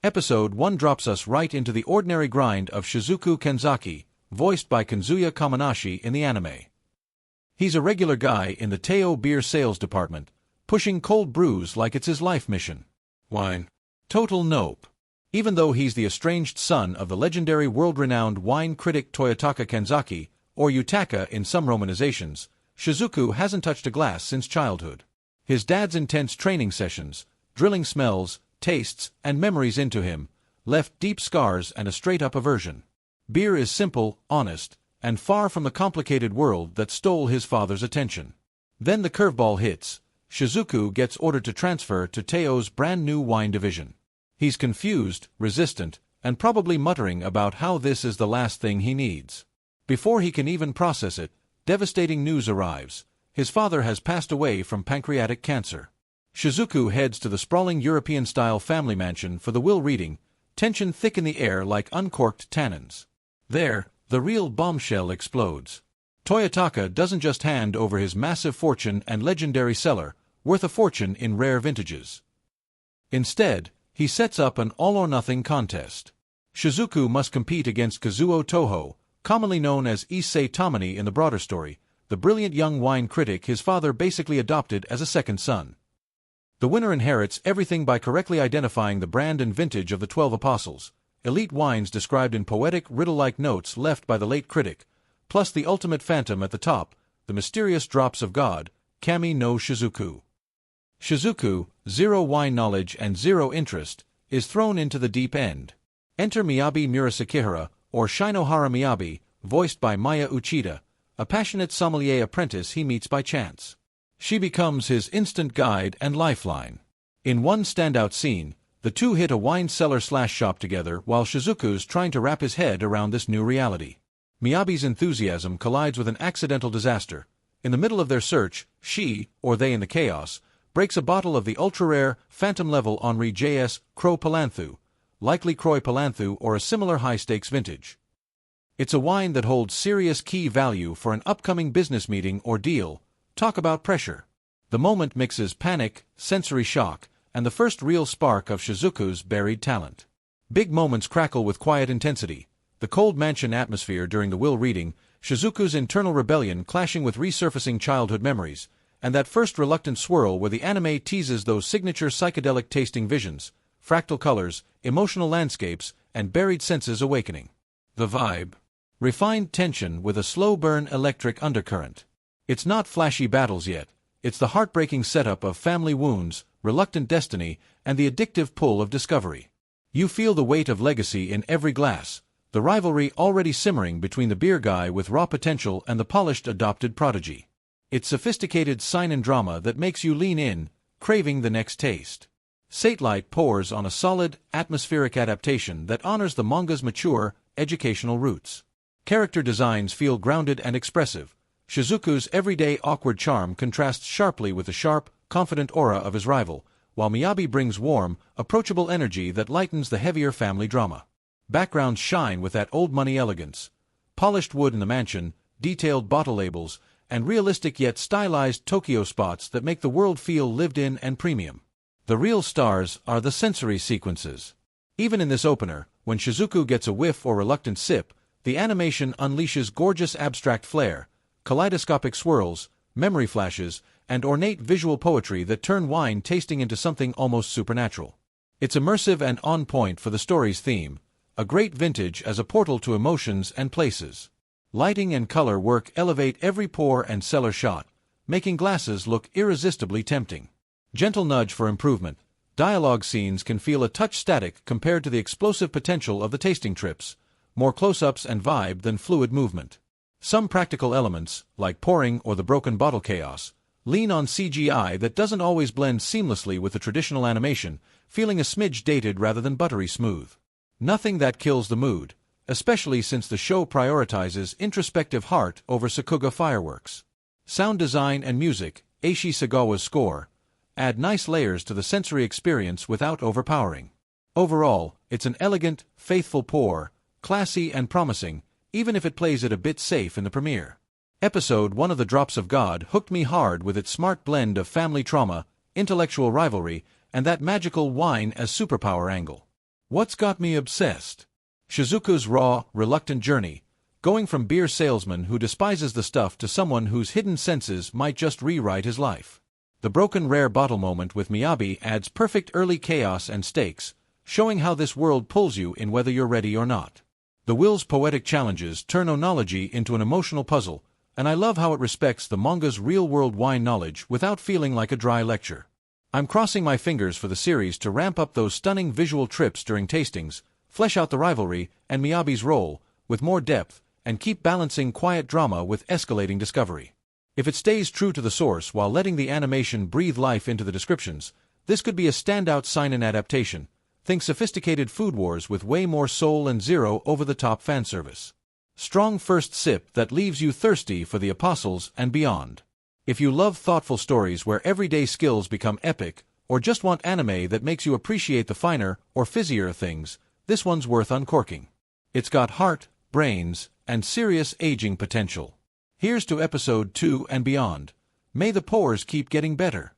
Episode 1 drops us right into the ordinary grind of Shizuku Kenzaki, voiced by Kazuya Kamanashi in the anime. He's a regular guy in the Teo beer sales department, pushing cold brews like it's his life mission. Wine. Total nope. Even though he's the estranged son of the legendary world-renowned wine critic Toyotaka Kenzaki, or Yutaka in some romanizations, Shizuku hasn't touched a glass since childhood. His dad's intense training sessions, drilling smells, tastes, and memories into him, left deep scars and a straight-up aversion. Beer is simple, honest, and far from the complicated world that stole his father's attention. Then the curveball hits. Shizuku gets ordered to transfer to Teo's brand-new wine division. He's confused, resistant, and probably muttering about how this is the last thing he needs. Before he can even process it, devastating news arrives. His father has passed away from pancreatic cancer. Shizuku heads to the sprawling European-style family mansion for the will reading, tension thick in the air like uncorked tannins. There, the real bombshell explodes. Toyotaka doesn't just hand over his massive fortune and legendary cellar, worth a fortune in rare vintages. Instead, he sets up an all-or-nothing contest. Shizuku must compete against Kazuo Toho, commonly known as Issei Tamani in the broader story, the brilliant young wine critic his father basically adopted as a second son. The winner inherits everything by correctly identifying the brand and vintage of the 12 apostles, elite wines described in poetic riddle-like notes left by the late critic, plus the ultimate phantom at the top, the mysterious drops of God, Kami no Shizuku. Shizuku, zero wine knowledge and zero interest, is thrown into the deep end. Enter Miyabi Murasakihara, or Shinohara Miyabi, voiced by Maya Uchida, a passionate sommelier apprentice he meets by chance. She becomes his instant guide and lifeline. In one standout scene, the two hit a wine cellar/shop together while Shizuku's trying to wrap his head around this new reality. Miyabi's enthusiasm collides with an accidental disaster. In the middle of their search, she, or they in the chaos, breaks a bottle of the ultra-rare, phantom-level Henri J.S. Croix Palanthu, likely Croix Palanthu or a similar high-stakes vintage. It's a wine that holds serious key value for an upcoming business meeting or deal. Talk about pressure. The moment mixes panic, sensory shock, and the first real spark of Shizuku's buried talent. Big moments crackle with quiet intensity. The cold mansion atmosphere during the will reading, Shizuku's internal rebellion clashing with resurfacing childhood memories, and that first reluctant swirl where the anime teases those signature psychedelic tasting visions, fractal colors, emotional landscapes, and buried senses awakening. The vibe. Refined tension with a slow-burn electric undercurrent. It's not flashy battles yet. It's the heartbreaking setup of family wounds, reluctant destiny, and the addictive pull of discovery. You feel the weight of legacy in every glass, the rivalry already simmering between the beer guy with raw potential and the polished adopted prodigy. It's sophisticated seinen drama that makes you lean in, craving the next taste. Satelight pours on a solid, atmospheric adaptation that honors the manga's mature, educational roots. Character designs feel grounded and expressive. Shizuku's everyday awkward charm contrasts sharply with the sharp, confident aura of his rival, while Miyabi brings warm, approachable energy that lightens the heavier family drama. Backgrounds shine with that old-money elegance. Polished wood in the mansion, detailed bottle labels, and realistic yet stylized Tokyo spots that make the world feel lived in and premium. The real stars are the sensory sequences. Even in this opener, when Shizuku gets a whiff or reluctant sip, the animation unleashes gorgeous abstract flair, kaleidoscopic swirls, memory flashes, and ornate visual poetry that turn wine tasting into something almost supernatural. It's immersive and on point for the story's theme, a great vintage as a portal to emotions and places. Lighting and color work elevate every pour and cellar shot, making glasses look irresistibly tempting. Gentle nudge for improvement. Dialogue scenes can feel a touch static compared to the explosive potential of the tasting trips, more close-ups and vibe than fluid movement. Some practical elements, like pouring or the broken bottle chaos, lean on CGI that doesn't always blend seamlessly with the traditional animation, feeling a smidge dated rather than buttery smooth. Nothing that kills the mood, especially since the show prioritizes introspective heart over Sakuga fireworks. Sound design and music, Eishi Sagawa's score, add nice layers to the sensory experience without overpowering. Overall, it's an elegant, faithful pour, classy and promising, even if it plays it a bit safe in the premiere. Episode 1 of The Drops of God hooked me hard with its smart blend of family trauma, intellectual rivalry, and that magical wine as superpower angle. What's got me obsessed? Shizuku's raw, reluctant journey, going from beer salesman who despises the stuff to someone whose hidden senses might just rewrite his life. The broken rare bottle moment with Miyabi adds perfect early chaos and stakes, showing how this world pulls you in whether you're ready or not. The Will's poetic challenges turn onology into an emotional puzzle, and I love how it respects the manga's real-world wine knowledge without feeling like a dry lecture. I'm crossing my fingers for the series to ramp up those stunning visual trips during tastings, flesh out the rivalry and Miyabi's role with more depth, and keep balancing quiet drama with escalating discovery. If it stays true to the source while letting the animation breathe life into the descriptions, this could be a standout seinen adaptation. Think sophisticated food wars with way more soul and zero over-the-top fanservice. Strong first sip that leaves you thirsty for the apostles and beyond. If you love thoughtful stories where everyday skills become epic, or just want anime that makes you appreciate the finer or fizzier things, this one's worth uncorking. It's got heart, brains, and serious aging potential. Here's to episode 2 and beyond. May the pores keep getting better.